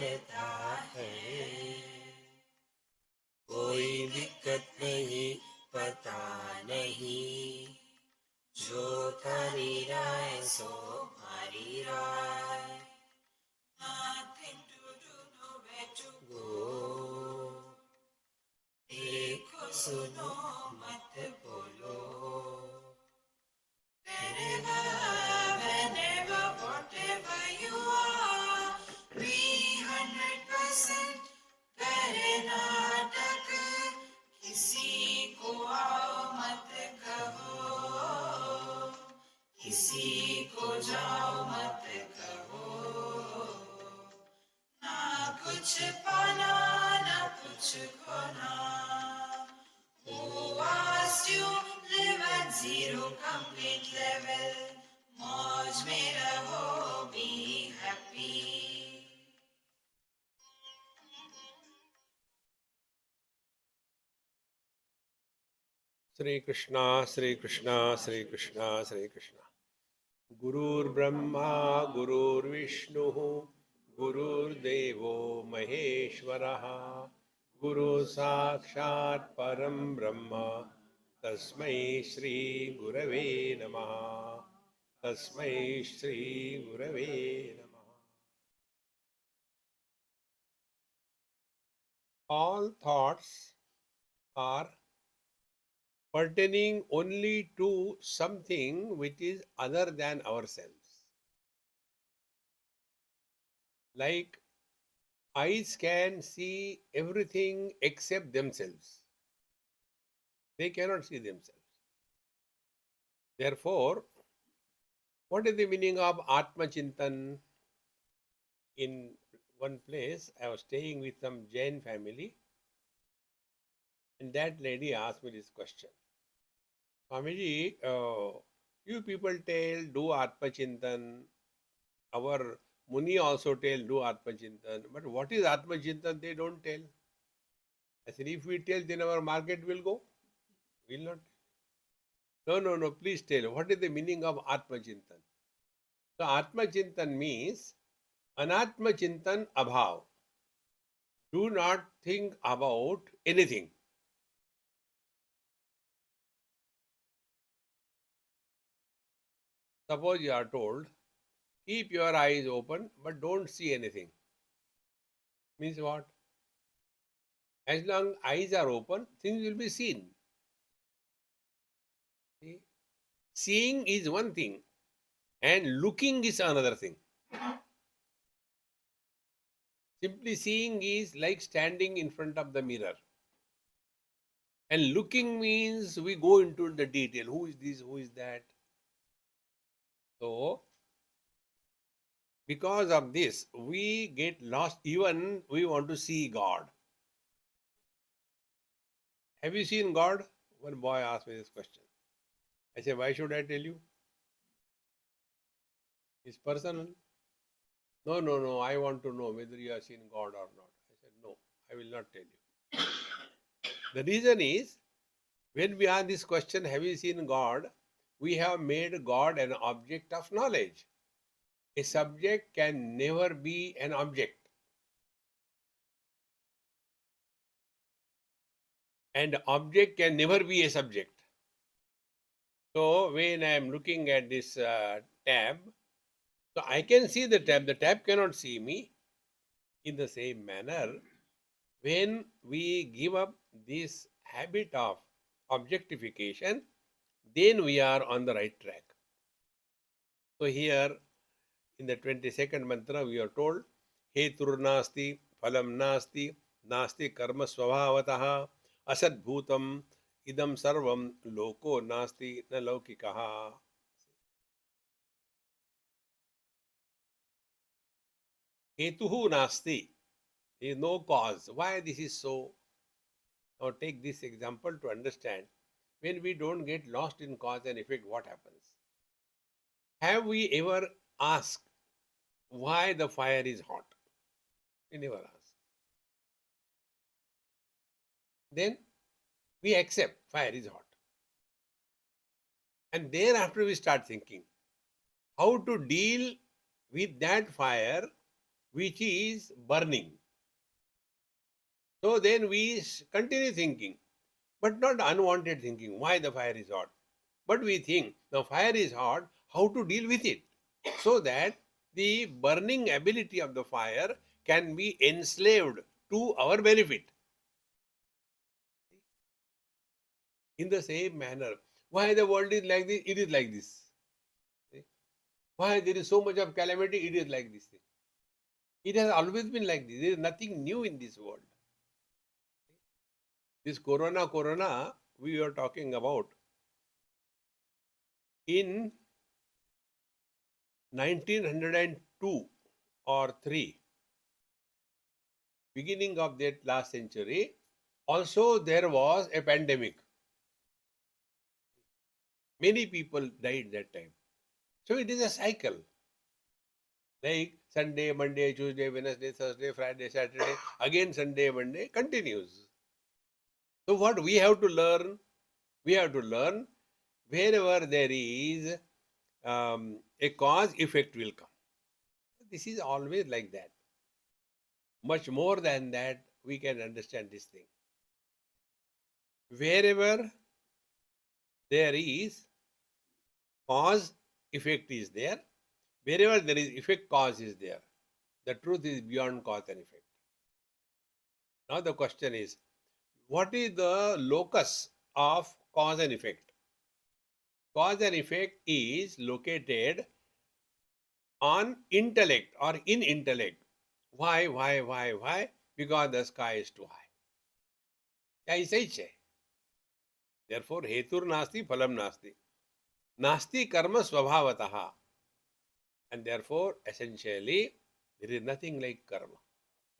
बढ़ता है, कोई दिक्कत नहीं, पता नहीं, जो थारी राय सो मारी राय, nothing to do, nowhere to go, देखो सुनो मत बोलो, wherever, whenever, whatever you are, be 100% करे नाटक, किसी को आओ मत कहो, किसी को जाओ मत कहो, ना कुछ पाना ना कुछ खोना, who asked you live at zero complete level, मौज में रहो, be happy. Sri Krishna, Sri Krishna, Sri Krishna, Sri Krishna. Gurur Brahma, Gurur Vishnu, Gurur Devo Maheshwaraha, Guru Sakshat Param Brahma, Tasmai Shri Gurave Namaha, Tasmai Shri Gurave Namaha. All thoughts are pertaining only to something which is other than ourselves. Like eyes can see everything except themselves. They cannot see themselves. Therefore, what is the meaning of Atma Chintan? In one place, I was staying with some Jain family, and that lady asked me this question. Swamiji, you people tell do Atma Chintan. Our Muni also tell do Atma Chintan. But what is Atma Chintan? They don't tell. I said, if we tell, then our market will go. Will not. No. Please tell. What is the meaning of Atma Chintan? So Atma Chintan means Anatma Chintan Abhav. Do not think about anything. Suppose you are told, keep your eyes open but don't see anything. Means what? As long eyes are open, things will be seen. See? Seeing is one thing and looking is another thing. Simply seeing is like standing in front of the mirror. And looking means we go into the detail. Who is this? Who is that? So, because of this, we get lost. Even we want to see God. Have you seen God? One boy asked me this question. I said, why should I tell you? It's personal. No. I want to know whether you have seen God or not. I said, no, I will not tell you. The reason is, when we ask this question, have you seen God? We have made God an object of knowledge. A subject can never be an object. And object can never be a subject. So when I am looking at this tab, so I can see the tab cannot see me. In the same manner, when we give up this habit of objectification, then we are on the right track. So here in the 22nd mantra we are told, Hetur nasti, phalam nasti, nasti karma swabhavataha, asad bhutam, idam sarvam, loko nasti, na laukikaha. Hetuhu nasti, there is no cause. Why this is so? Now take this example to understand. When we don't get lost in cause and effect, what happens? Have we ever asked why the fire is hot? We never ask. Then we accept fire is hot. And thereafter we start thinking how to deal with that fire which is burning. So then we continue thinking, but not unwanted thinking, why the fire is hot. But we think the fire is hot, how to deal with it, so that the burning ability of the fire can be enslaved to our benefit. In the same manner, why the world is like this, it is like this. Why there is so much of calamity, it is like this. It has always been like this. There is nothing new in this world. This corona, we are talking about in 1902 or 3, beginning of that last century, also there was a pandemic. Many people died that time. So it is a cycle. Like Sunday, Monday, Tuesday, Wednesday, Thursday, Friday, Saturday, again Sunday, Monday, continues. So what we have to learn? We have to learn wherever there is a cause, effect will come. This is always like that. Much more than that, we can understand this thing. Wherever there is cause, effect is there. Wherever there is effect, cause is there. The truth is beyond cause and effect. Now the question is, what is the locus of cause and effect? Cause and effect is located on intellect or in intellect. Why? Because the sky is too high. ऐसा ही है. Therefore, hetur nasti, phalam nasti. Nasti karma swabhavataha. And therefore, essentially, there is nothing like karma.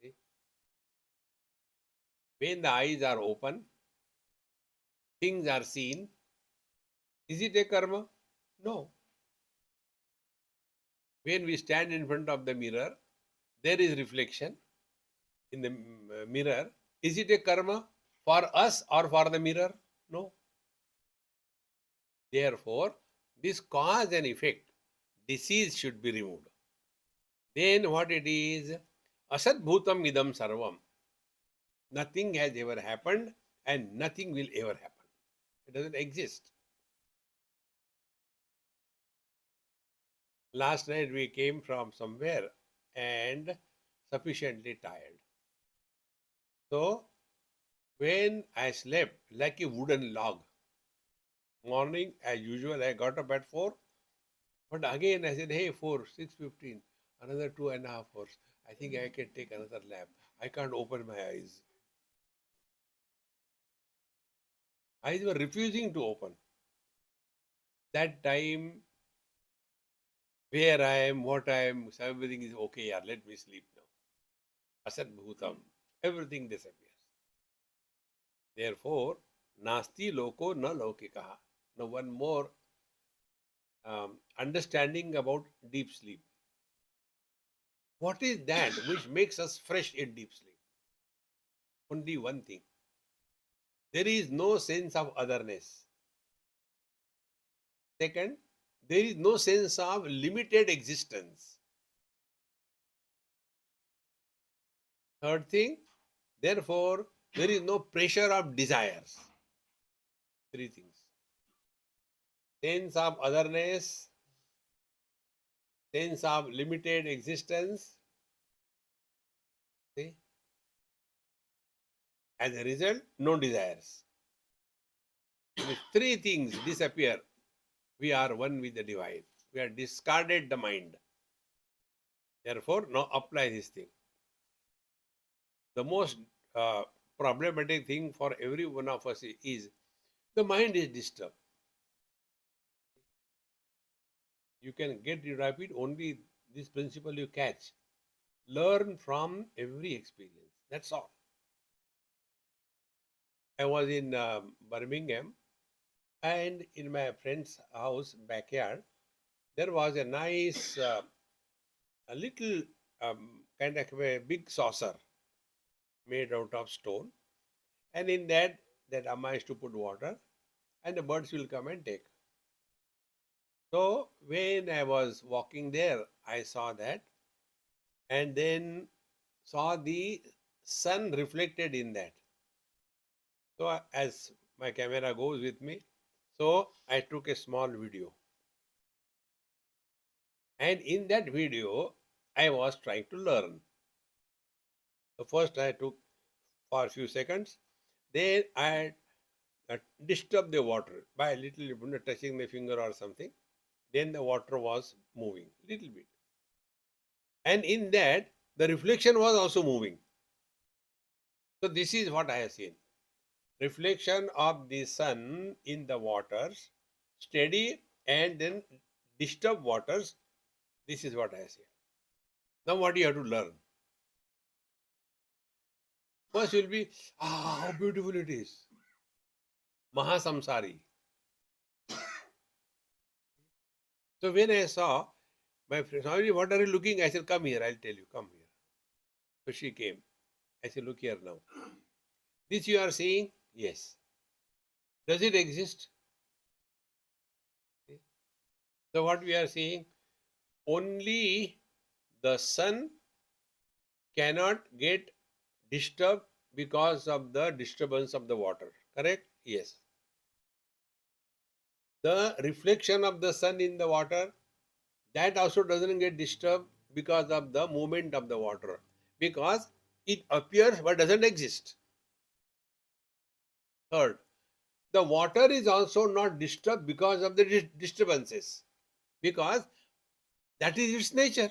See? When the eyes are open, things are seen. Is it a karma? No. When we stand in front of the mirror, there is reflection in the mirror. Is it a karma for us or for the mirror? No. Therefore, this cause and effect, disease should be removed. Then what it is? Asat bhutam idam sarvam. Nothing has ever happened and nothing will ever happen. It doesn't exist. Last night we came from somewhere and sufficiently tired. So when I slept like a wooden log, morning as usual I got up at 4, but again I said, hey, 4, 6:15, another 2.5 hours. I think I can take another nap. I can't open my eyes. Eyes were refusing to open. That time, where I am, what I am, everything is okay, yeah, let me sleep now. Asat bhutam, everything disappears. Therefore, nasti loko na laukikaha. Now, one more understanding about deep sleep. What is that which makes us fresh in deep sleep? Only one thing. There is no sense of otherness. Second, there is no sense of limited existence. Third thing, therefore, there is no pressure of desires. 3 things. Sense of otherness, sense of limited existence. See? As a result, no desires. If 3 things disappear, we are one with the divine. We have discarded the mind. Therefore, now apply this thing. The most problematic thing for every one of us is the mind is disturbed. You can get rid of it only this principle you catch. Learn from every experience. That's all. I was in Birmingham, and in my friend's house backyard, there was a nice, a little kind of a big saucer made out of stone, and in that Amma is to put water, and the birds will come and take. So when I was walking there, I saw that and then saw the sun reflected in that. So as my camera goes with me, so I took a small video. And in that video, I was trying to learn. So first I took for a few seconds, then I disturbed the water by a little, touching my finger or something. Then the water was moving little bit. And in that, the reflection was also moving. So this is what I have seen. Reflection of the sun in the waters, steady and then disturbed waters. This is what I have seen. Now what do you have to learn? First will be, how beautiful it is. Mahasamsari. So when I saw my friend, Swamiji, what are you looking? I said, come here, I'll tell you, come here. So she came. I said, look here now. This you are seeing? Yes. Does it exist? So what we are seeing? Only the sun cannot get disturbed because of the disturbance of the water. Correct? Yes. The reflection of the sun in the water, that also doesn't get disturbed because of the movement of the water. Because it appears but doesn't exist. Third, the water is also not disturbed because of the disturbances. Because that is its nature.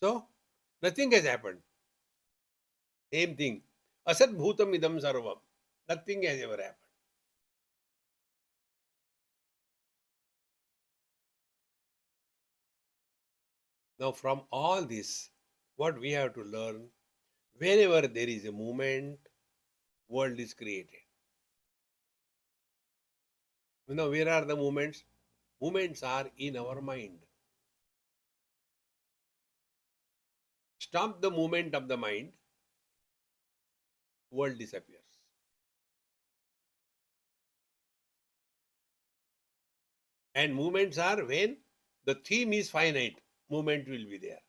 So, nothing has happened. Same thing. Asat bhutam idam sarvam. Nothing has ever happened. Now, from all this, what we have to learn, wherever there is a movement, world is created. Where are the movements? Movements are in our mind. Stop the movement of the mind, world disappears. And movements are when the theme is finite, movement will be there.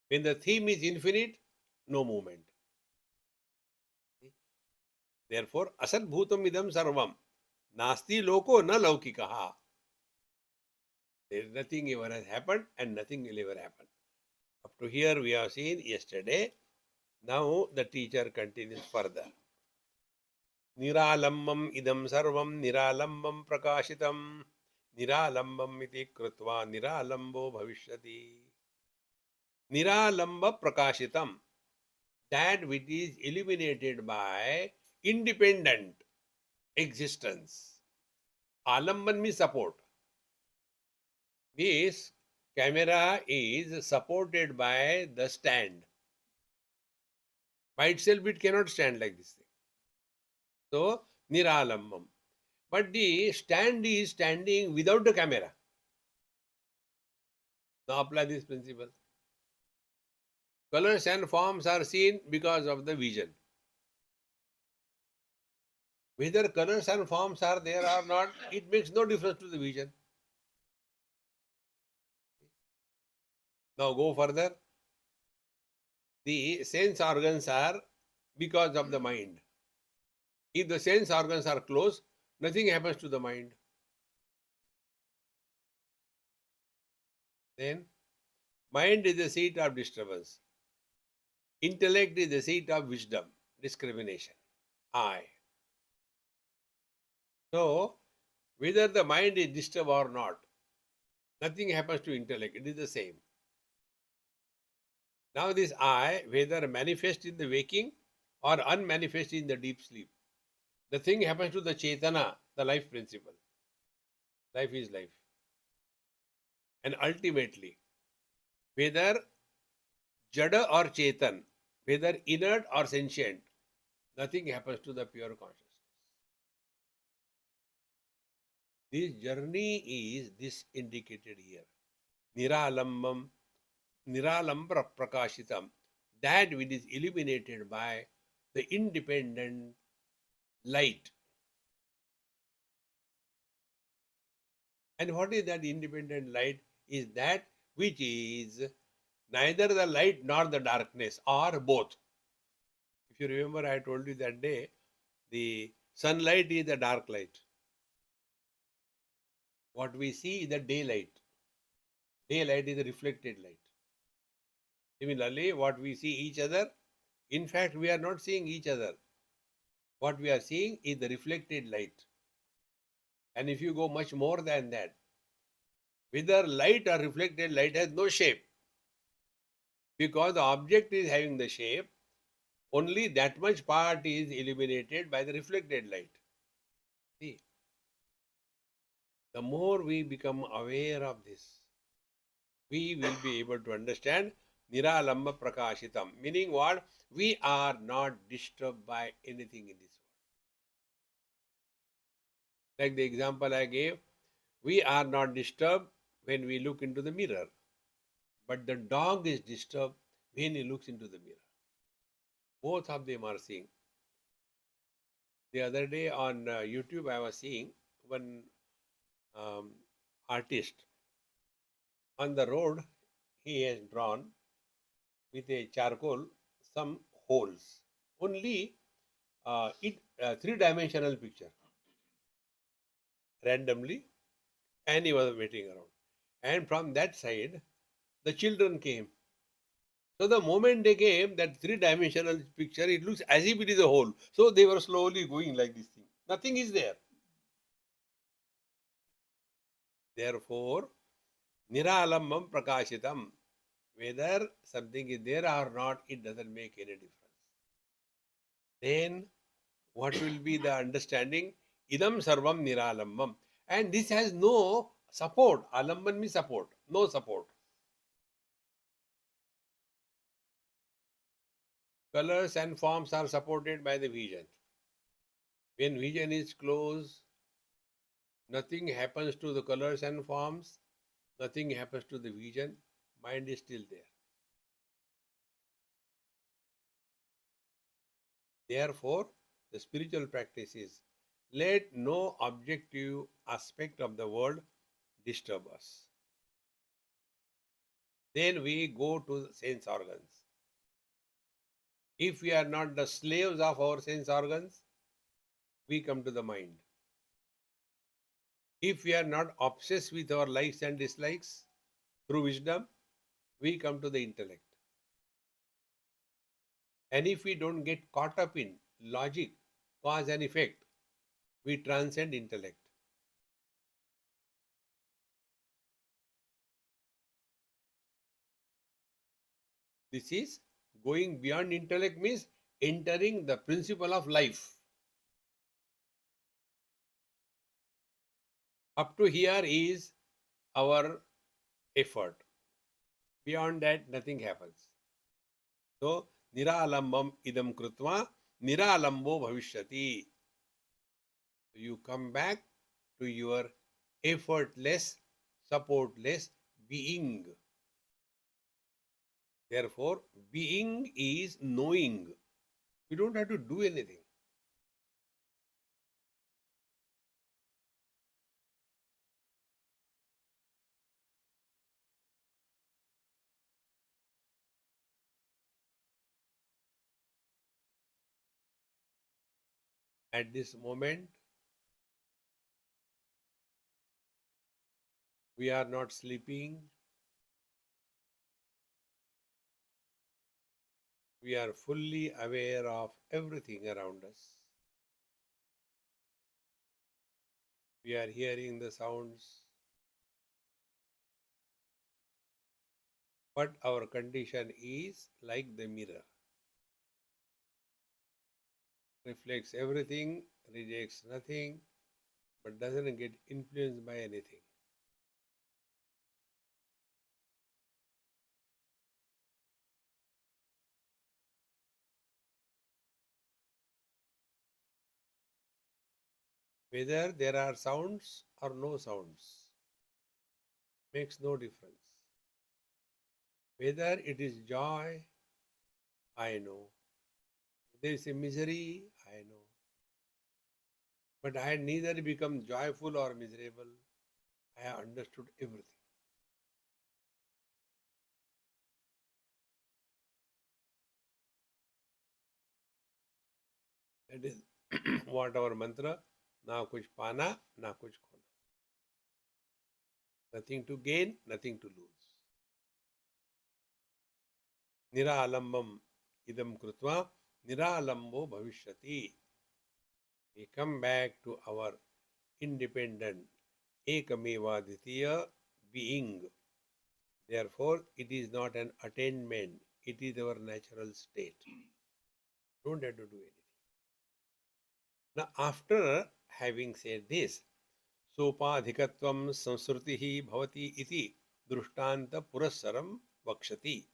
When the theme is infinite, no movement. Therefore, asat bhutam idam sarvam. Nasti loko na laukikaha. There is nothing ever has happened and nothing will ever happen. Up to here we have seen yesterday. Now the teacher continues further. Niralambam idam sarvam niralambam prakashitam niralambam iti krutva niralambo bhavishyati. Niralamba prakashitam. That which is illuminated by independent existence. Alamban means support. This camera is supported by the stand. By itself, it cannot stand like this thing. So, niralambam. But the stand is standing without the camera. Now, apply this principle. Colors and forms are seen because of the vision. Whether colors and forms are there or not, it makes no difference to the vision. Now, go further. The sense organs are because of the mind. If the sense organs are closed, nothing happens to the mind. Then, mind is the seat of disturbance. Intellect is the seat of wisdom, discrimination. I. So, whether the mind is disturbed or not, nothing happens to intellect. It is the same. Now, this I, whether manifest in the waking or unmanifest in the deep sleep, the thing happens to the Chetana, the life principle. Life is life. And ultimately, whether Jada or Chetan, whether inert or sentient, nothing happens to the pure consciousness. This journey is this indicated here. Niralambam, niralambra prakashitam, that which is illuminated by the independent light. And what is that independent light? Is that which is neither the light nor the darkness, or both. If you remember, I told you that day, the sunlight is the dark light. What we see is the daylight. Daylight is the reflected light. Similarly, what we see each other, in fact, we are not seeing each other. What we are seeing is the reflected light. And if you go much more than that, whether light or reflected light has no shape, because the object is having the shape, only that much part is illuminated by the reflected light. See, the more we become aware of this, we will be able to understand Niralamba Prakashitam, meaning what? We are not disturbed by anything in this world. Like the example I gave, we are not disturbed when we look into the mirror, but the dog is disturbed when he looks into the mirror. Both of them are seeing. The other day on YouTube, I was seeing one um, artist on the road. He has drawn with a charcoal some holes. Only it three-dimensional picture randomly, and he was waiting around. And from that side, the children came. So the moment they came, that three-dimensional picture, it looks as if it is a hole. So they were slowly going like this thing. Nothing is there. Therefore, Niralambam Prakashitam. Whether something is there or not, it doesn't make any difference. Then what will be the understanding? Idam sarvam niralambam. And this has no support. Alamban means support. No support. Colors and forms are supported by the vision. When vision is closed, nothing happens to the colors and forms. Nothing happens to the vision. Mind is still there. Therefore, the spiritual practice is let no objective aspect of the world disturb us. Then we go to sense organs. If we are not the slaves of our sense organs, we come to the mind. If we are not obsessed with our likes and dislikes through wisdom, we come to the intellect. And if we don't get caught up in logic, cause and effect, we transcend intellect. This is going beyond intellect, means entering the principle of life. Up to here is our effort. Beyond that, nothing happens. So, niralambam idam krutva, niralambo bhavishyati. You come back to your effortless, supportless being. Therefore, being is knowing. You don't have to do anything. At this moment, we are not sleeping. We are fully aware of everything around us. We are hearing the sounds. But our condition is like the mirror. Reflects everything, rejects nothing, but doesn't get influenced by anything. Whether there are sounds or no sounds makes no difference. Whether it is joy, I know. There is a misery, I know. But I neither become joyful or miserable. I have understood everything. That is what our mantra, na kuch pana, na kuch khona. Nothing to gain, nothing to lose. Niralambam idam krutva, niralambo bhavishyati. We come back to our independent ekameva ditiya being. Therefore, it is not an attainment, it is our natural state. Don't have to do anything. Now, after having said this, sopadhikatvam samsrutihi bhavati iti drishtanta purassaram vakshati.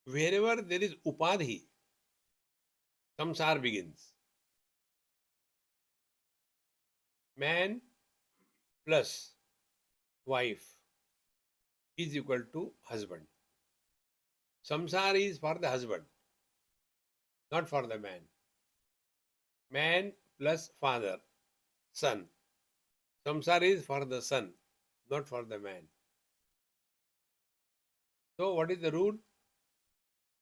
Wherever there is upadhi, samsar begins. Man plus wife is equal to husband. Samsar is for the husband, not for the man. Man plus father, son. Samsar is for the son, not for the man. So, what is the rule?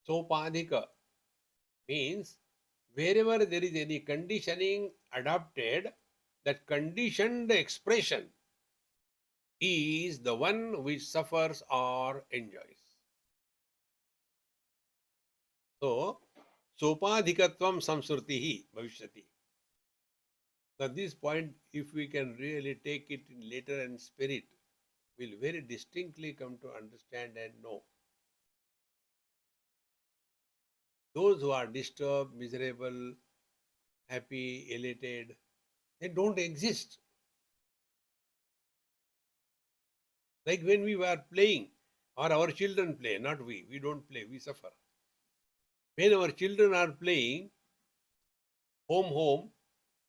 Sopadhika means wherever there is any conditioning adopted, that conditioned expression is the one which suffers or enjoys. So, sopadhikatvam samsrutihi bhavishyati. Now, this point, if we can really take it in letter and spirit, will very distinctly come to understand and know. Those who are disturbed, miserable, happy, elated, they don't exist. Like when we were playing, or our children play, not we don't play, we suffer. When our children are playing, home,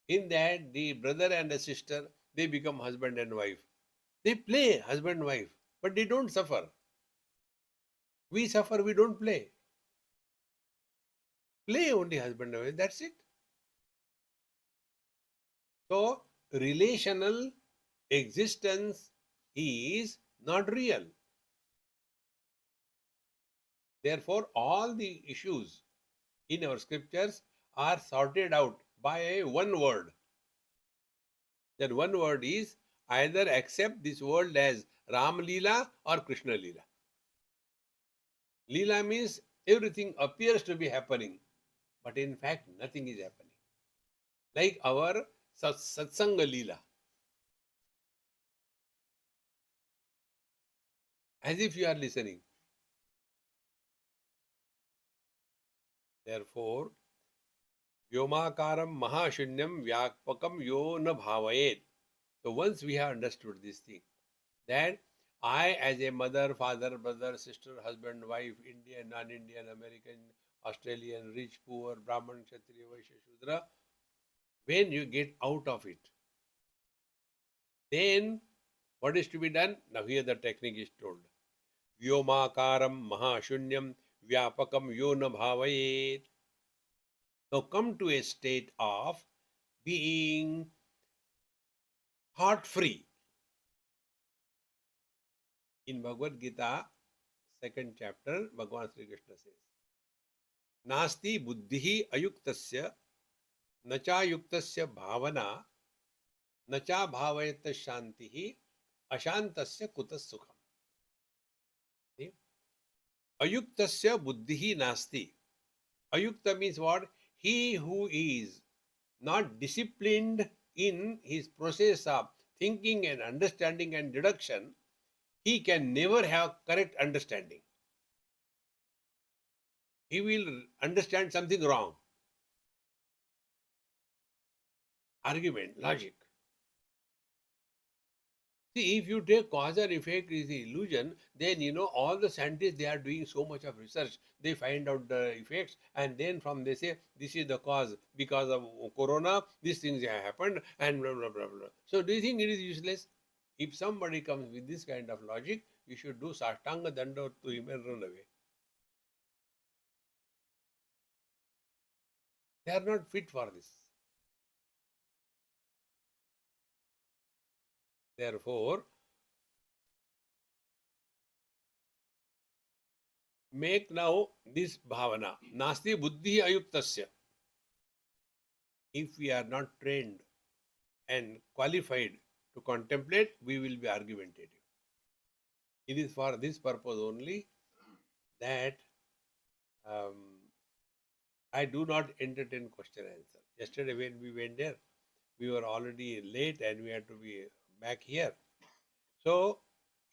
in that the brother and the sister, they become husband and wife. They play husband wife, but they don't suffer. We suffer, we don't play. Play only husband and wife, that's it. So, relational existence is not real. Therefore, all the issues in our scriptures are sorted out by one word. That one word is either accept this world as Ram Leela or Krishna Leela. Leela means everything appears to be happening, but in fact nothing is happening. Like our Satsanga Leela. As if you are listening. Therefore, Vyomakaram Mahashunyam Vyakpakam Yo Na Bhavayet. So once we have understood this thing, that I as a mother, father, brother, sister, husband, wife, Indian, non-Indian, American, Australian, rich, poor, Brahman, Kshatriya, Vaishya, Shudra, when you get out of it, then what is to be done? Now here the technique is told. Vyomakaram Mahashunyam Vyapakam Yona Bhavayet. Now come to a state of being thought-free. In Bhagavad Gita, second chapter, Bhagavan Sri Krishna says, Nasti buddhihi ayuktasya nacha yuktasya bhavana nacha bhavayata shantihi ashantasya kutas sukham. Ayuktasya buddhihi nasti. Ayukta means what? He who is not disciplined in his process of thinking and understanding and deduction, he can never have correct understanding. He will understand something wrong. Argument, logic. See, if you take cause and effect is the illusion, then all the scientists, they are doing so much of research. They find out the effects and then from they say this is the cause because of corona, these things have happened and blah blah blah blah. So do you think it is useless? If somebody comes with this kind of logic, you should do Sashtanga Danda to him and run away. They are not fit for this. Therefore, make now this bhavana. Nasti buddhi ayuktasya. If we are not trained and qualified to contemplate, we will be argumentative. It is for this purpose only that I do not entertain question answer. Yesterday when we went there, we were already late and we had to be back here. So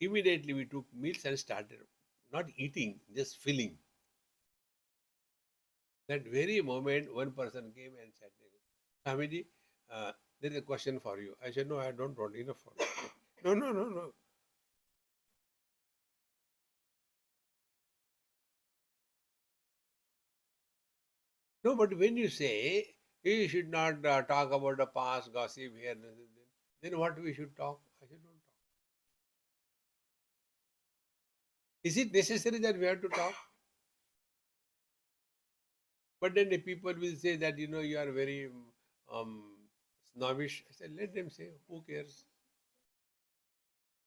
immediately we took meals and started not eating, just filling. That very moment, one person came and said, Swamiji, there is a question for you. I said, no, I don't want enough for you. No, no, no, no. No, but when you say you should not talk about the past, gossip here, then what we should talk? I said, don't talk. Is it necessary that we have to talk? But then the people will say that, you are very snobbish. I said, let them say, who cares?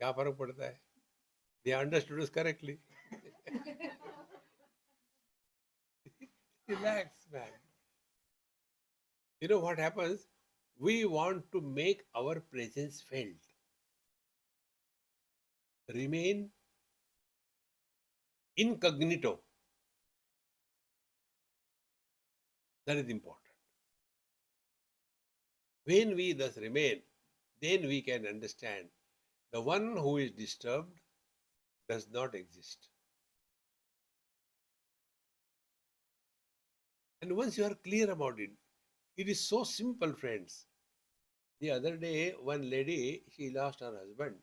क्या फर्क पड़ता है? They understood us correctly. Relax, man. You know what happens? We want to make our presence felt. Remain incognito. That is important. When we thus remain, then we can understand the one who is disturbed does not exist. And once you are clear about it, it is so simple, friends. The other day, one lady, she lost her husband.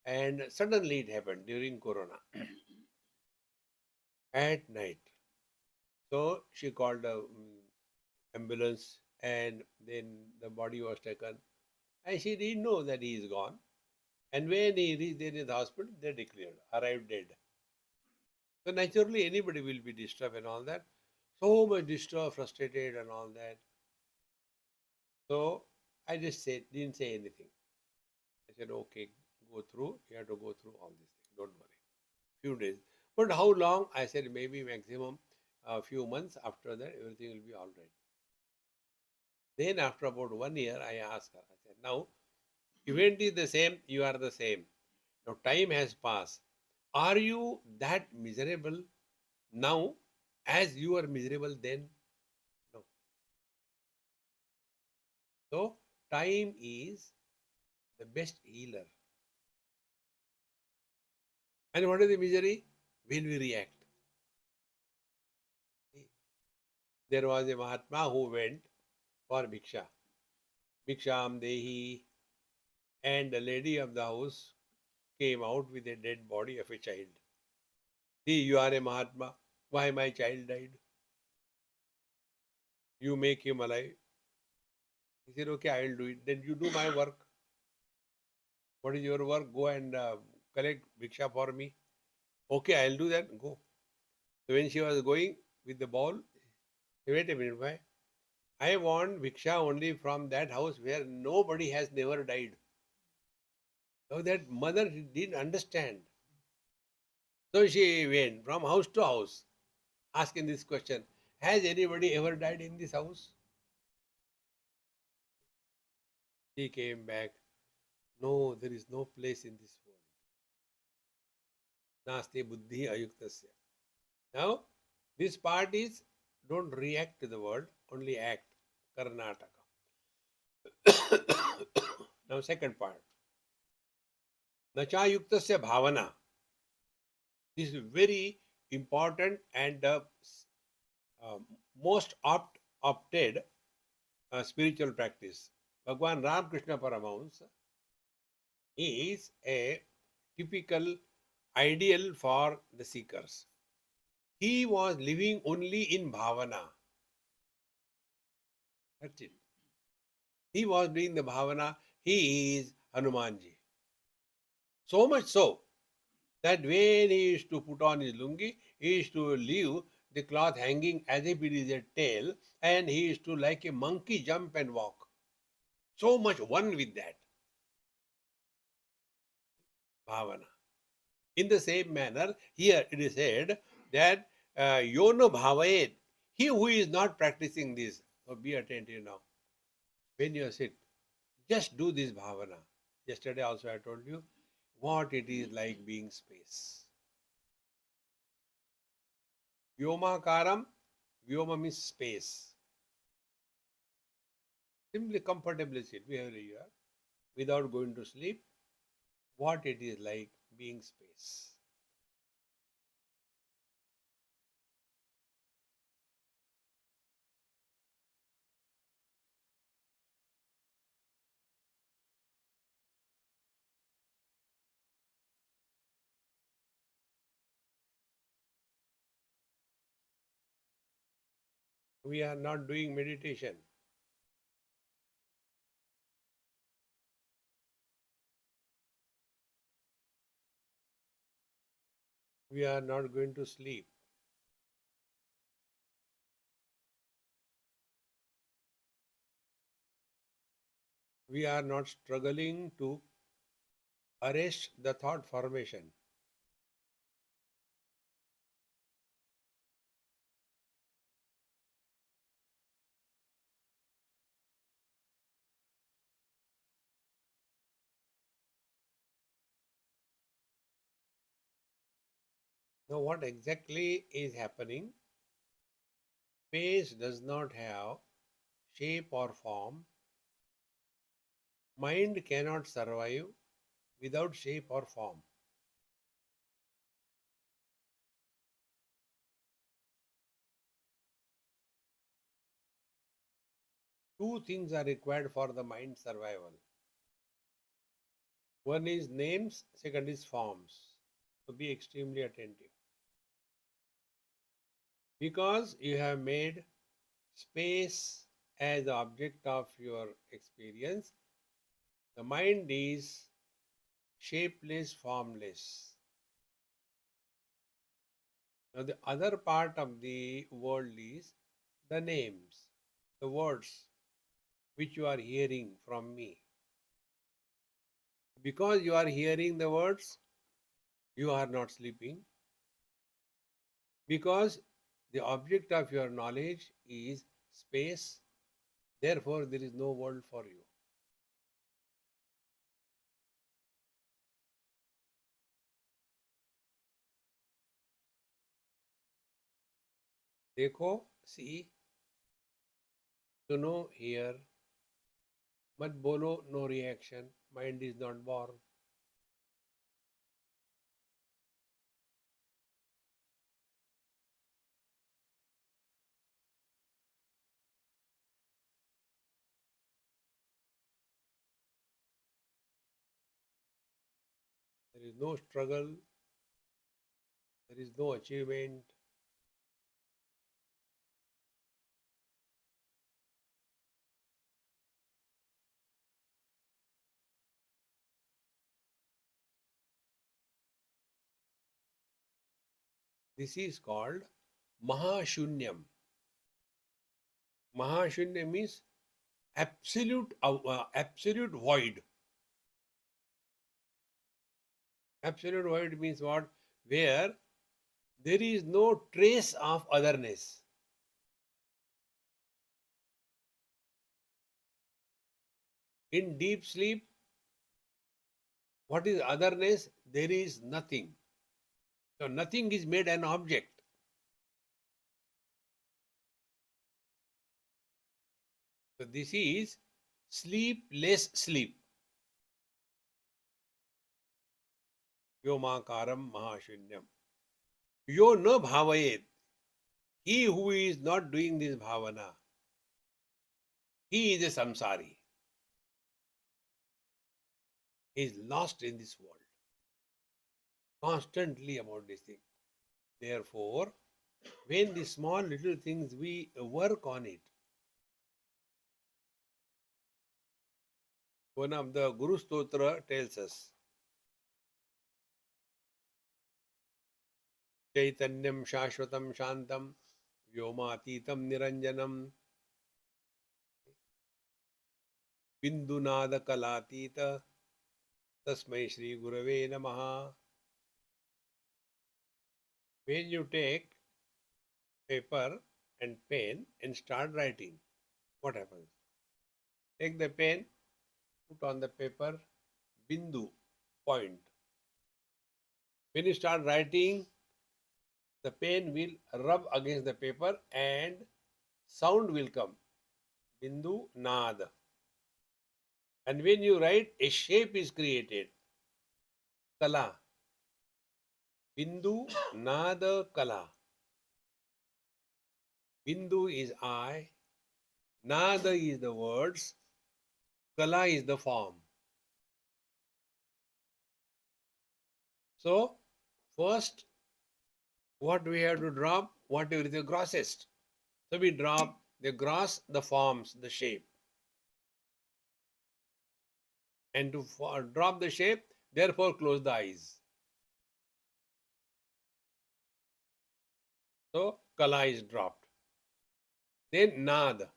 And suddenly it happened during Corona at night. So she called a ambulance and then the body was taken. And she didn't know that he is gone. And when he reached there in the hospital, they declared, arrived dead. So naturally anybody will be disturbed and all that. So much disturbed, frustrated and all that. So I just didn't say anything. I said, okay, go through. You have to go through all these things. Don't worry. Few days. But how long? I said maybe maximum a few months. After that, everything will be all right. Then after about 1 year, I asked her, I said, now, event is the same, you are the same. Now time has passed. Are you that miserable now as you were miserable then? No. So time is the best healer. And what is the misery? When we react. There was a Mahatma who went for Bhiksha. Bhiksham Dehi, and the lady of the house came out with a dead body of a child. See, you are a Mahatma. Why my child died? You make him alive. He said, okay, I will do it. Then you do my work. What is your work? Go and collect Bhiksha for me. Okay, I will do that. Go. So when she was going with the bowl, wait a minute, why? I want Bhiksha only from that house where nobody has never died. So that mother didn't understand. So she went from house to house asking this question, has anybody ever died in this house? He came back, no, there is no place in this world. Nasti buddhi ayuktasya. Now, this part is, don't react to the world, only act. Karnataka. Now, second part. Nacha yuktasya bhavana. This is very important and most opted spiritual practice. Bhagwan Ramakrishna Paramahamsa is a typical ideal for the seekers. He was living only in bhavana. That's it. He was doing the bhavana. He is Hanumanji. So much so that when he used to put on his lungi, he used to leave the cloth hanging as if it is a tail, and he is to like a monkey jump and walk. So much one with that bhavana. In the same manner, here it is said that yono bhavayet, he who is not practicing this. So be attentive now. When you sit, just do this bhavana. Yesterday also I told you what it is like being space. Vyomakaram, Vyoma means space. Simply comfortably sit wherever you are without going to sleep. What it is like being space. We are not doing meditation. We are not going to sleep. We are not struggling to arrest the thought formation. Now, what exactly is happening? Space does not have shape or form. Mind cannot survive without shape or form. Two things are required for the mind survival. One is names, second is forms. So be extremely attentive. Because you have made space as the object of your experience, the mind is shapeless, formless. Now, the other part of the world is the names, the words which you are hearing from me. Because you are hearing the words, you are not sleeping. Because the object of your knowledge is space, therefore there is no world for you. देखो, see, सुनो, hear, मत बोलो, no reaction, mind is not born. There is no struggle, there is no achievement. This is called Mahashunyam. Mahashunya means absolute void. Absolute void means what? Where there is no trace of otherness. In deep sleep, what is otherness? There is nothing. So nothing is made an object. So this is sleepless sleep. Vyomakaram Mahashunyam. Yo no bhavayet. He who is not doing this bhavana, he is a samsari. He is lost in this world. Constantly about this thing. Therefore, when the small little things we work on it, one of the Guru Stotra tells us, Chaitanyam Shashvatam Shantam Vyomatitam Niranjanam, Bindunada Kalatita, Tasmai Shri Gurave Namaha. When you take paper and pen and start writing, what happens? Take the pen, put on the paper, Bindu, point. When you start writing, the pen will rub against the paper and sound will come. Bindu, Nad. And when you write, a shape is created. Kala. Bindu, Nada, Kala. Bindu is I, Nada is the words, Kala is the form. So, first, what we have to drop? Whatever is the grossest. So, we drop the gross, the forms, the shape. And to drop the shape, therefore close the eyes. So, Kala is dropped. Then Nada.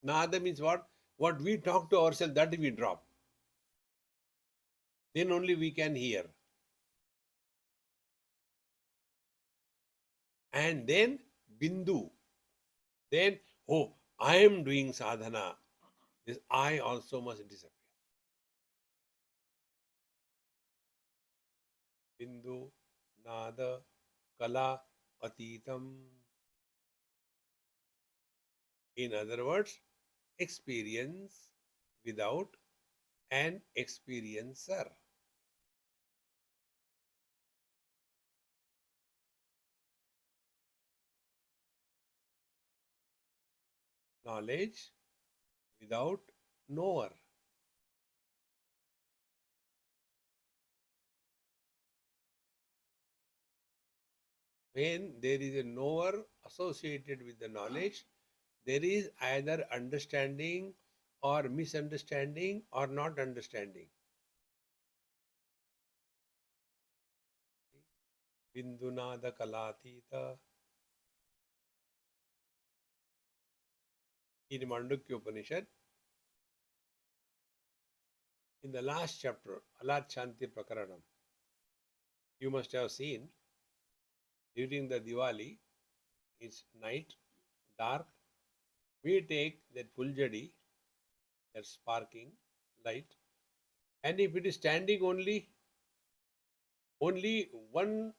Nada means what? What we talk to ourselves, that we drop. Then only we can hear. And then Bindu. Then, oh, I am doing sadhana. This I also must disappear. Bindu, Nada, Kala, Atitam. In other words, experience without an experiencer. Knowledge without knower. When there is a knower associated with the knowledge, there is either understanding or misunderstanding or not understanding. Bindunada Kalatita. In Mandukya Upanishad, in the last chapter, Alat Shanti Prakaranam, you must have seen during the Diwali, it's night, dark, we take that puljadi, that sparking light, and if it is standing only one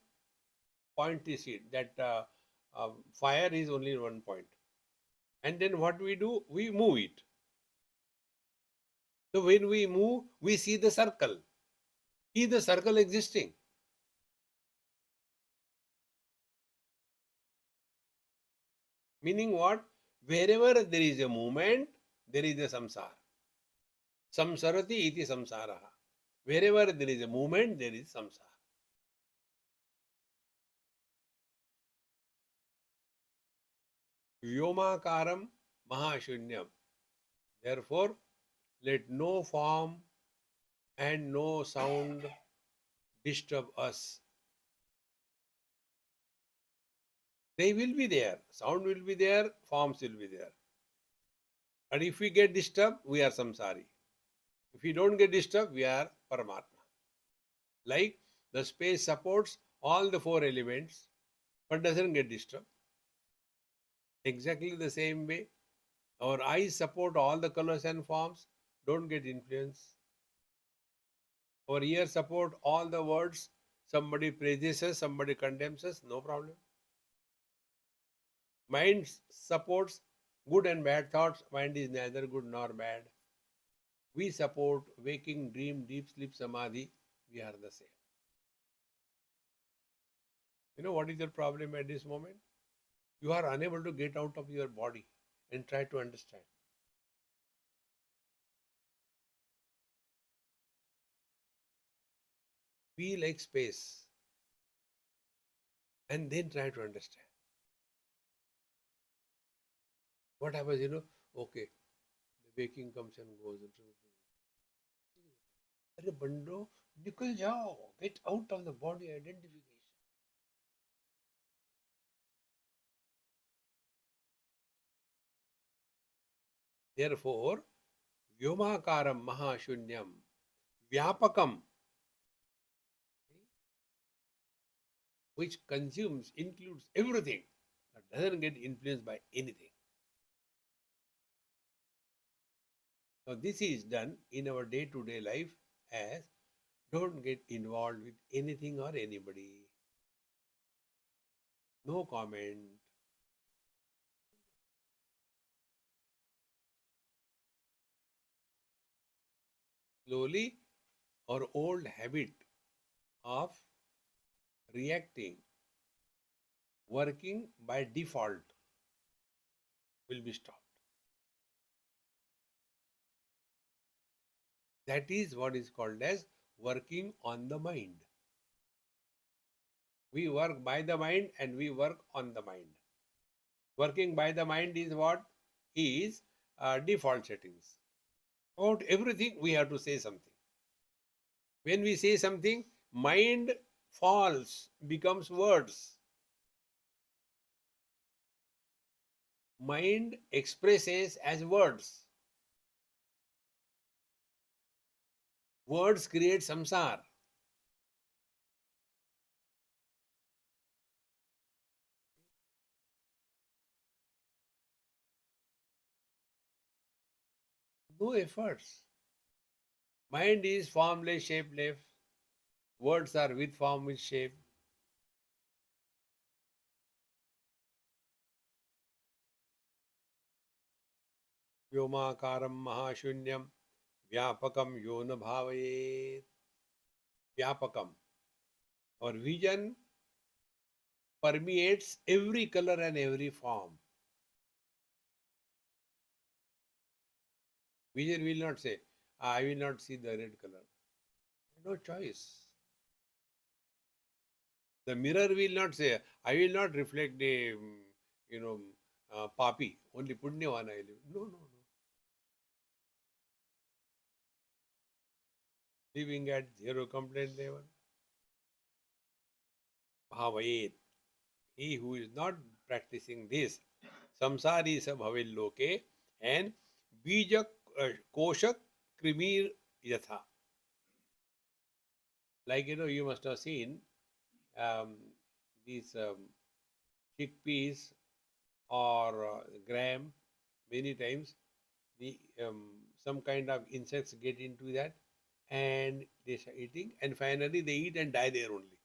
point is it, that fire is only one point. And then what we do? We move it. So when we move, we see the circle. Is the circle existing? Meaning what? Wherever there is a movement, there is a samsara. Samsarati iti samsaraha. Wherever there is a movement, there is samsara. Vyomakaram mahashunyam. Therefore, let no form and no sound disturb us. They will be there. Sound will be there, forms will be there. And if we get disturbed, we are samsari. If we don't get disturbed, we are Paramatma. Like the space supports all the four elements, but doesn't get disturbed. Exactly the same way, our eyes support all the colors and forms, don't get influenced. Our ears support all the words, somebody praises us, somebody condemns us, no problem. Mind supports good and bad thoughts, mind is neither good nor bad. We support waking, dream, deep sleep, samadhi, we are the same. You know what is your problem at this moment? You are unable to get out of your body and try to understand. Be like space and then try to understand. What happens, Okay, the waking comes and goes. अरे बंडो निकल जाओ, get out of the body identification. Therefore, Vyomakaram Mahashunyam, Vyapakam, which consumes, includes everything, but doesn't get influenced by anything. Now, this is done in our day to day life as don't get involved with anything or anybody. No comment. Slowly, our old habit of reacting, working by default will be stopped. That is what is called as working on the mind. We work by the mind and we work on the mind. Working by the mind is what is default settings. About everything, we have to say something. When we say something, mind falls, becomes words. Mind expresses as words. Words create samsara. No efforts. Mind is formless, shapeless. Words are with form, with shape. Vyomakaram mahashunyam vyapakam yona bhavayet. Vyapakam. Our vision permeates every color and every form. Vision will not say, I will not see the red color. No choice. The mirror will not say, I will not reflect the, you know, papi, only punyavana I live. No, no, no. Living at zero complaint level. Bhavayet. He who is not practicing this, samsari sa bhavil loke, and bija koshak krimir yatha. Like, you must have seen um, these chickpeas or gram, many times the some kind of insects get into that and they start eating, and finally they eat and die there only.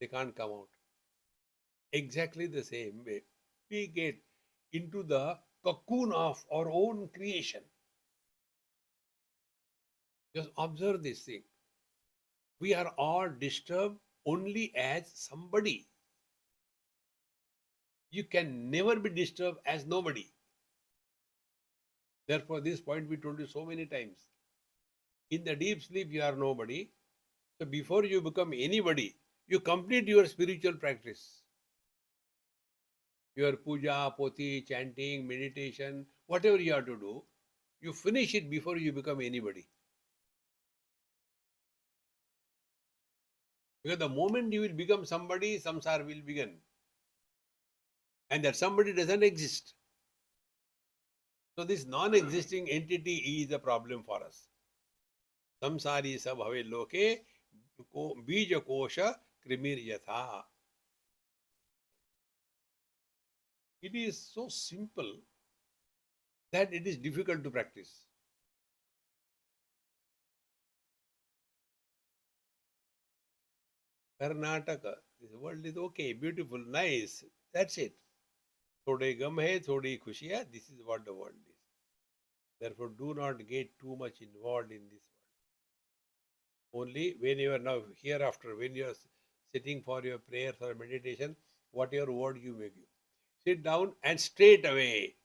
They can't come out. Exactly the same way we get into the cocoon of our own creation. Just observe this thing. We are all disturbed only as somebody. You can never be disturbed as nobody. Therefore, this point we told you so many times. In the deep sleep, you are nobody. So, before you become anybody, you complete your spiritual practice. Your puja, poti, chanting, meditation, whatever you have to do, you finish it before you become anybody. Because the moment you will become somebody, samsara will begin. And that somebody doesn't exist. So this non-existing entity is a problem for us. Samsari sabhave loke bija kosha krimir yatha. It is so simple that it is difficult to practice. Karnataka, this world is okay, beautiful, nice. That's it. Thode gam hai, thodi khushi hai. This is what the world is. Therefore, do not get too much involved in this world. Only when you are now hereafter, when you are sitting for your prayers or meditation, whatever word you may give, sit down and straight away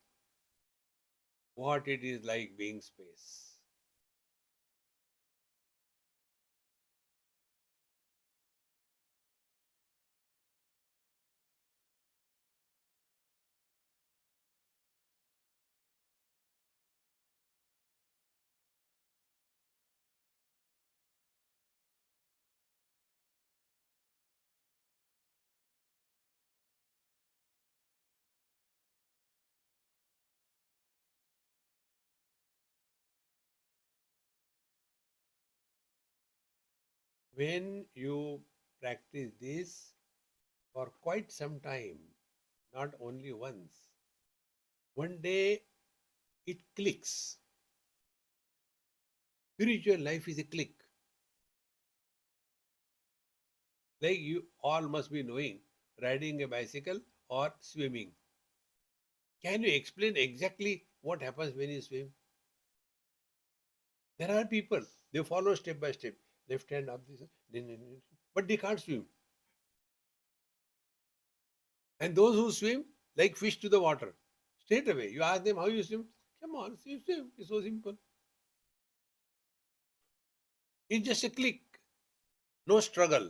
what it is like being space. When you practice this for quite some time, not only once, one day it clicks. Spiritual life is a click. Like you all must be knowing riding a bicycle or swimming. Can you explain exactly what happens when you swim? There are people, they follow step by step. Left hand up this, but they can't swim. And those who swim, like fish to the water, straight away. You ask them how you swim. Come on, swim, swim. It's so simple. It's just a click, no struggle.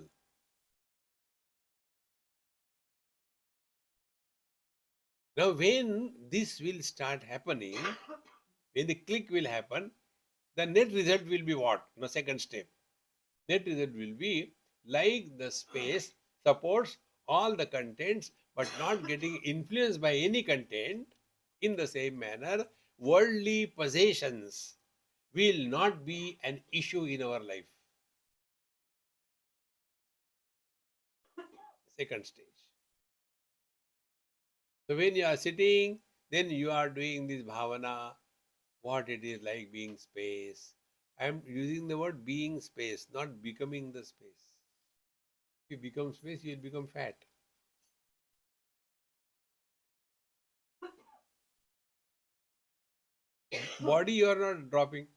Now, when this will start happening, when the click will happen, the net result will be what? No, second step. Net result will be like the space supports all the contents but not getting influenced by any content. In the same manner, worldly possessions will not be an issue in our life. Second stage. So when you are sitting, then you are doing this bhavana, what it is like being space. I am using the word being space, not becoming the space. If you become space, you will become fat. Body you are not dropping.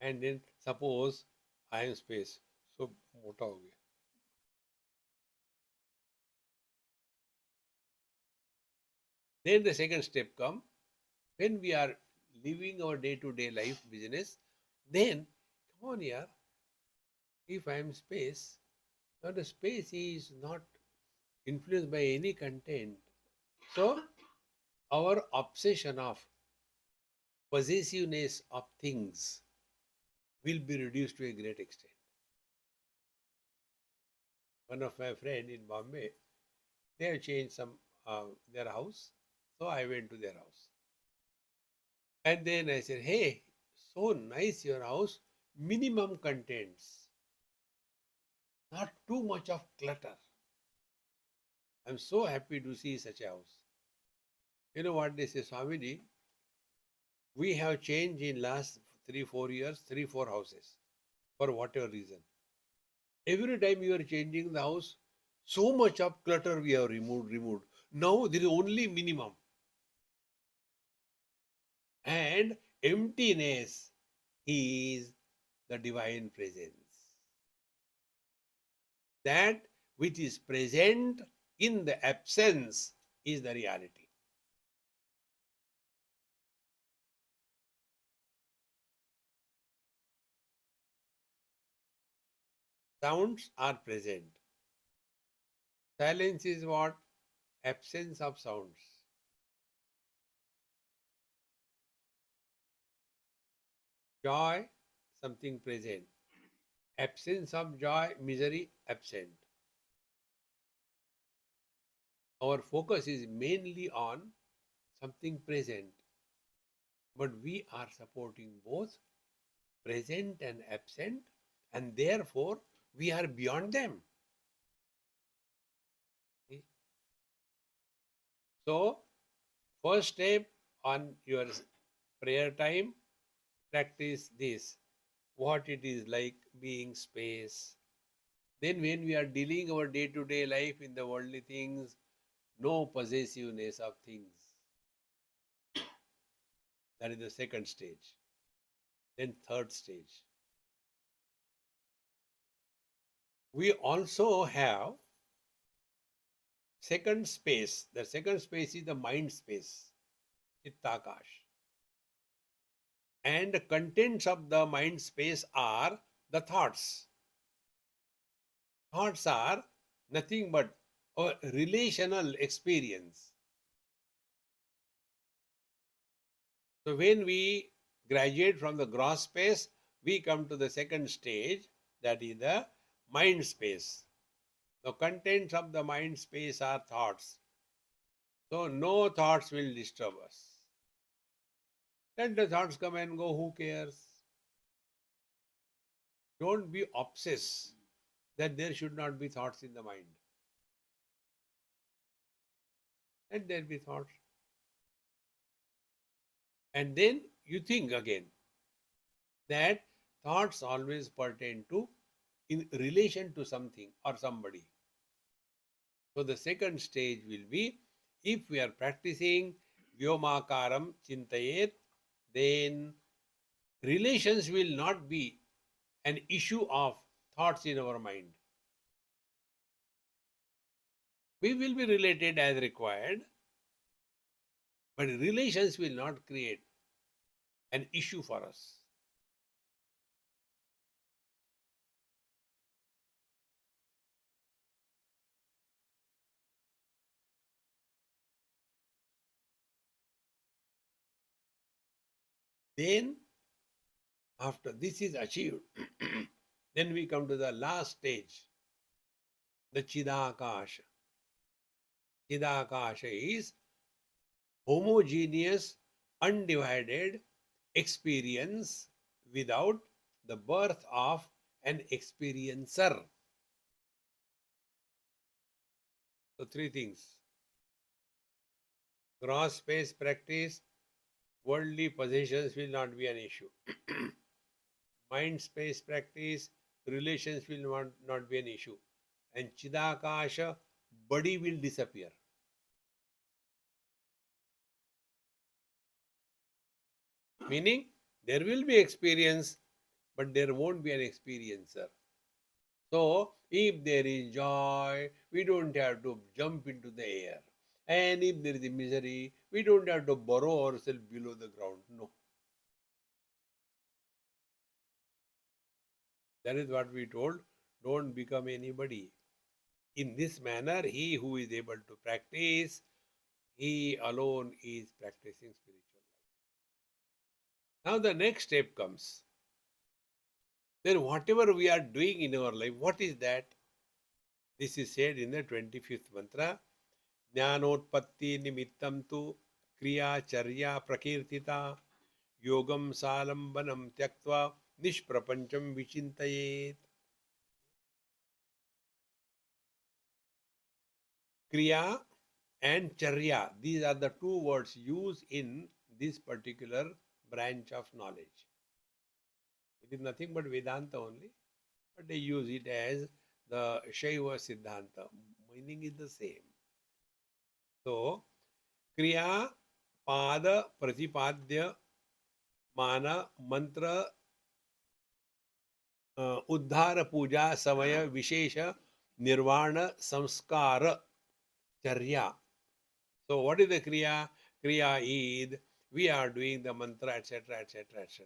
And then suppose I am space. So मोटा हो गया. Then the second step come when we are living our day-to-day life business. Then come on here. If I am space, now the space is not influenced by any content. So our obsession of possessiveness of things will be reduced to a great extent. One of my friend in Bombay, they have changed some their house. So I went to their house. And then I said, hey, so nice your house, minimum contents, not too much of clutter. I'm so happy to see such a house. You know what they say, Swamiji? We have changed in last 3-4 years, 3-4 houses for whatever reason. Every time you are changing the house, so much of clutter we have removed. Now there is only minimum. And emptiness is the divine presence. That which is present in the absence is the reality. Sounds are present. Silence is what? Absence of sounds. Joy, something present. Absence of joy, misery, absent. Our focus is mainly on something present, but we are supporting both present and absent, and therefore we are beyond them. So, first step on your prayer time, practice this, what it is like being space. Then when we are dealing our day-to-day life in the worldly things, no possessiveness of things. That is the second stage. Then third stage. We also have second space. The second space is the mind space, Chittakash. And the contents of the mind space are the thoughts. Thoughts are nothing but a relational experience. So when we graduate from the gross space, we come to the second stage, that is the mind space. The contents of the mind space are thoughts. So no thoughts will disturb us. Let the thoughts come and go, who cares? Don't be obsessed that there should not be thoughts in the mind. Let there be thoughts. And then you think again that thoughts always pertain to in relation to something or somebody. So the second stage will be, if we are practicing Vyomakaram Chintayet, then relations will not be an issue of thoughts in our mind. We will be related as required, but relations will not create an issue for us. Then, after this is achieved, then we come to the last stage, the Chidakasha. Chidakasha is homogeneous, undivided experience without the birth of an experiencer. So, three things: gross space practice, worldly possessions will not be an issue. Mind space practice, relations will not be an issue. And Chidakasha, body will disappear. Meaning, there will be experience, but there won't be an experiencer. So, if there is joy, we don't have to jump into the air. And if there is a misery, we don't have to burrow ourselves below the ground. No. That is what we told. Don't become anybody. In this manner, he who is able to practice, he alone is practicing spiritual life. Now the next step comes. Then whatever we are doing in our life, what is that? This is said in the 25th mantra. Jnanotpatti nimittam tu kriya charya prakirtita yogam salambanam tyaktva nishprapancham vichintayet. Kriya and charya, these are the two words used in this particular branch of knowledge. It is nothing but Vedanta only, but they use it as the Shaiva Siddhanta. Meaning is the same. So, Kriya, Pada, Pratipadya, Mana, Mantra, Uddhara Puja, Samaya, Vishesha, Nirvana, Samskara, Charya. So, what is the Kriya? Kriya is we are doing the mantra, etc., etc., etc.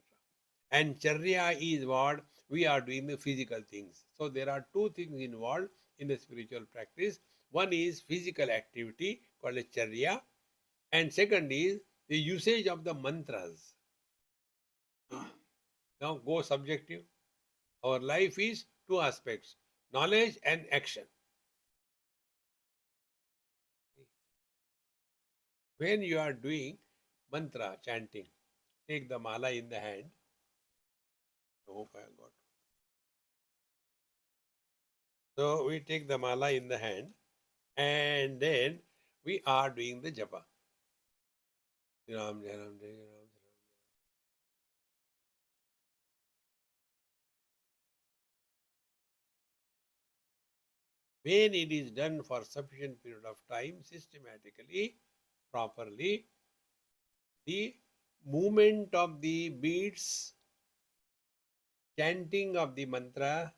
And Charya is what? We are doing the physical things. So, there are two things involved in the spiritual practice. One is physical activity called as Charya, and second is the usage of the mantras. Now, go subjective. Our life is two aspects: knowledge and action. When you are doing mantra chanting, take the mala in the hand. I hope I got. So we take the mala in the hand and then we are doing the japa. Ram, Jai Ram, Jai Ram. When it is done for sufficient period of time, systematically, properly, the movement of the beats, chanting of the mantra,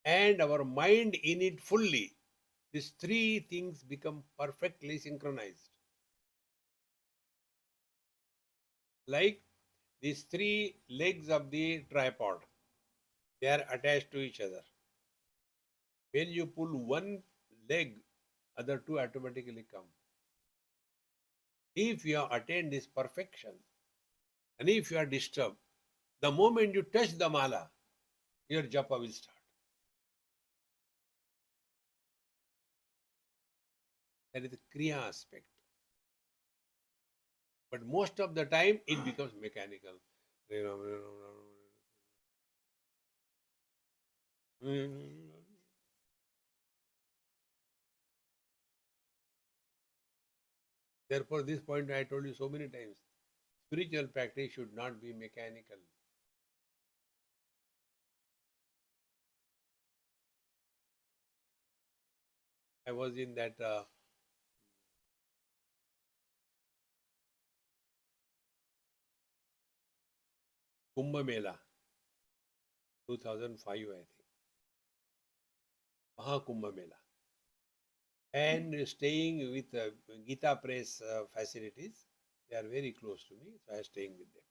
and our mind in it fully, these three things become perfectly synchronized. Like these three legs of the tripod, they are attached to each other. When you pull one leg, other two automatically come. If you have attained this perfection, and if you are disturbed, the moment you touch the mala, your japa will start. That is the kriya aspect. But most of the time, it becomes mechanical. Therefore, this point I told you so many times. Spiritual practice should not be mechanical. I was in that Kumbh Mela, 2005, I think. Mahakumbh Mela. And staying with Gita Press facilities. They are very close to me, so I was staying with them.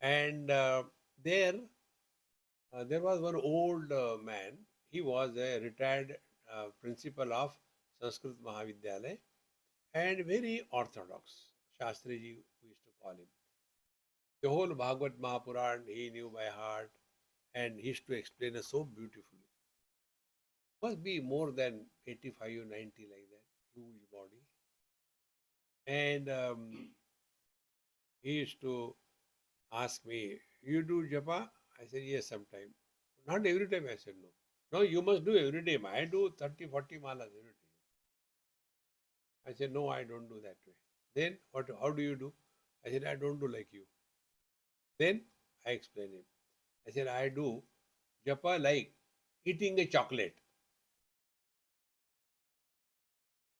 And there, there was one old man. He was a retired principal of Sanskrit Mahavidyalaya and very orthodox. Shastriji, we used to call him. The whole Bhagavad Mahapuran he knew by heart and he used to explain us so beautifully. Must be more than 85 or 90 like that, huge body. And he used to ask me, "You do japa?" I said, "Yes, sometime." "Not every time." I said, "No." "No, you must do every day. I do 30, 40 malas every day." I said, "No, I don't do that way." "Then what? How do you do?" I said, "I don't do like you." Then I explained him. I said, "I do japa like eating a chocolate.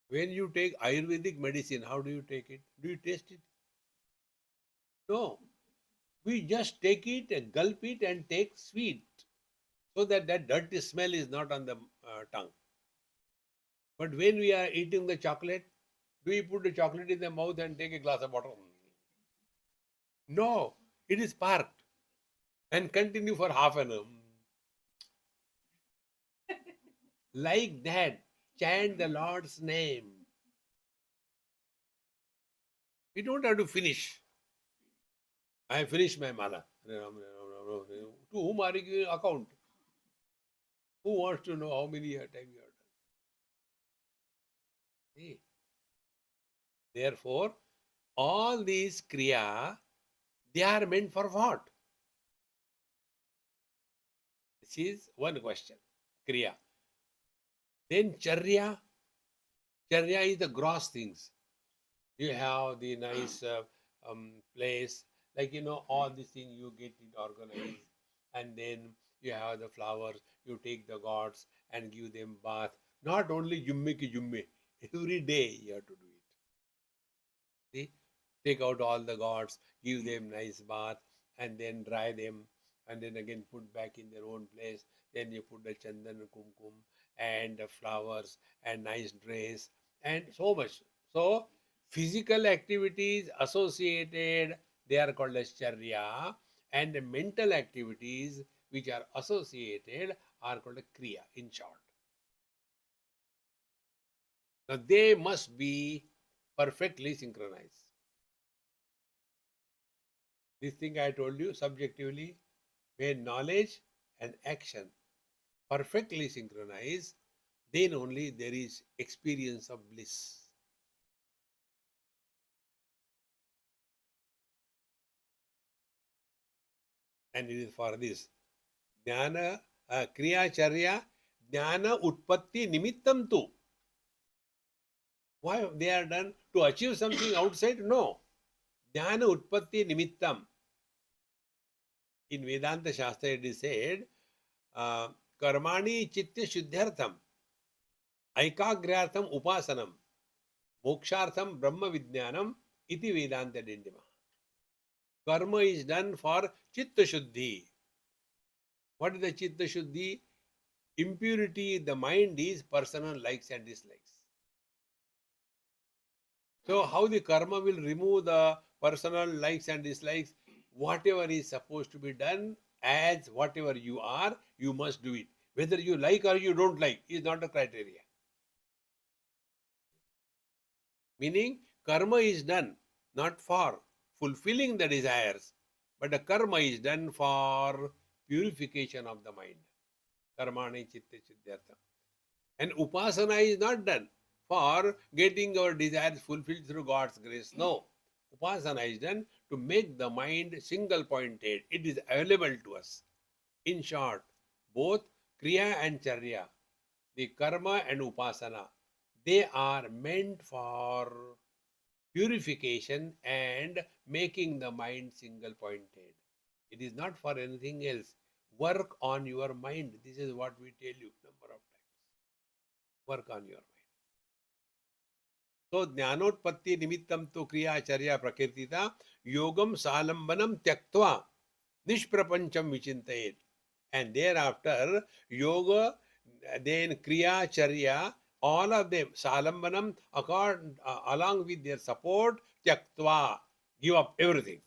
When you take Ayurvedic medicine, how do you take it? Do you taste it? No. We just take it and gulp it and take sweet so that that dirty smell is not on the tongue. But when we are eating the chocolate, do we put the chocolate in the mouth and take a glass of water? No, it is parked and continue for half an hour. Like that, chant the Lord's name. We don't have to finish. I finished my mala. To whom are you giving account? Who wants to know how many times you have done? See? Therefore, all these kriya, they are meant for what? This is one question. Kriya. Then charya. Charya is the gross things. You have the nice place, like all these things you get it organized, and then you have the flowers. You take the gods and give them bath. Not only jumme ki jumme, every day you have to do it. See, take out all the gods, give them nice bath, and then dry them, and then again put back in their own place. Then you put the chandan, kumkum, and the flowers, and nice dress, and so much. So, physical activities associated, they are called as charya, and the mental activities which are associated are called a kriya, in short. Now, they must be perfectly synchronized. This thing I told you subjectively, when knowledge and action perfectly synchronize, then only there is experience of bliss. And it is for this. Jnana, Kriya Charya, Jnana Utpatti Nimittam tu. Why they are done? To achieve something outside? No. Jnana Utpatti Nimittam. In Vedanta Shastra it is said, Karmani Chitta Shuddhyartham, Aikagryatham Upasanam, Mokshartham Brahma Vijnanam, iti Vedanta Dindima. Karma is done for Chitta Shuddhi. What is the Chitta Shuddhi? Impurity in the mind is personal likes and dislikes. So, how the karma will remove the personal likes and dislikes? Whatever is supposed to be done, as whatever you are, you must do it. Whether you like or you don't like is not a criteria. Meaning, karma is done not for fulfilling the desires, but the karma is done for purification of the mind. Karmani chitta siddhyartha. And upasana is not done for getting our desires fulfilled through God's grace. No. Upasana is done to make the mind single pointed. It is available to us. In short, both Kriya and Charya, the Karma and Upasana, they are meant for purification and making the mind single pointed. It is not for anything else. Work on your mind. This is what we tell you number of times. Work on your mind. So ज्ञानोत्पत्ति निमित्तम तो क्रियाचर्या प्रकृतिता योगम सालंबनम त्यक्त्वा निष्प्रपंचम विचिंतयेत. And thereafter yoga, then kriya charya, all of them salambanam along with their support tyaktva, give up everything.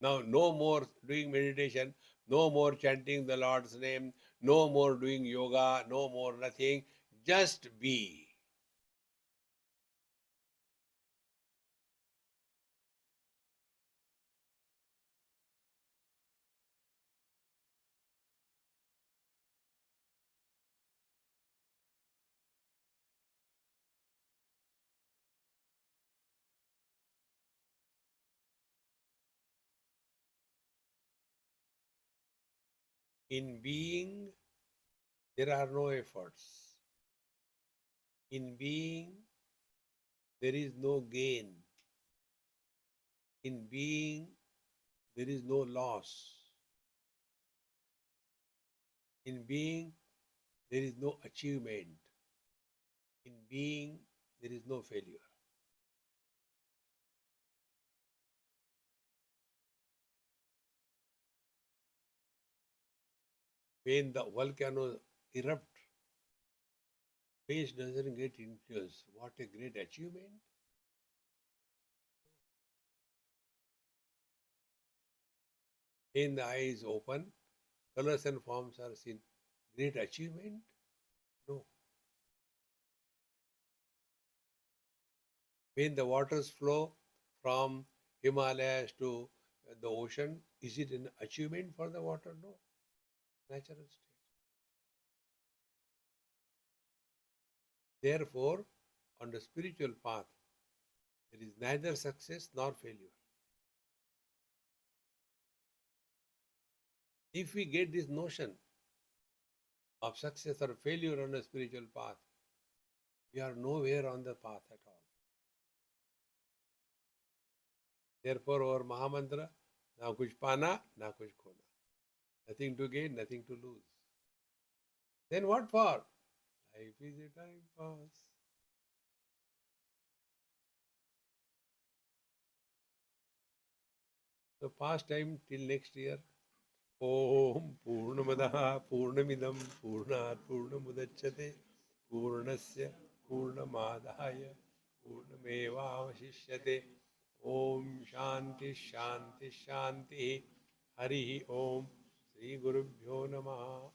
Now no more doing meditation, no more chanting the Lord's name, no more doing yoga, no more nothing, just be. In being, there are no efforts. In being, there is no gain. In being, there is no loss. In being, there is no achievement. In being, there is no failure. When the volcano erupts, face doesn't get influenced. What a great achievement! When the eyes open, colors and forms are seen. Great achievement? No. When the waters flow from Himalayas to the ocean, is it an achievement for the water? No. Natural state. Therefore, on the spiritual path, there is neither success nor failure. If we get this notion of success or failure on a spiritual path, we are nowhere on the path at all. Therefore, our Mahamantra, na kuch pana, na kuch khona. Nothing to gain, nothing to lose. Then what for? Life is a time pass. So past time till next year. Om Purnamadaha Purnamidam Purnat Purnamudachyate Purnasya Purnamadaya Purnamevavashishyate. Om Shanti Shanti Shanti. Hari Om Sri Gurubhyo Namaha.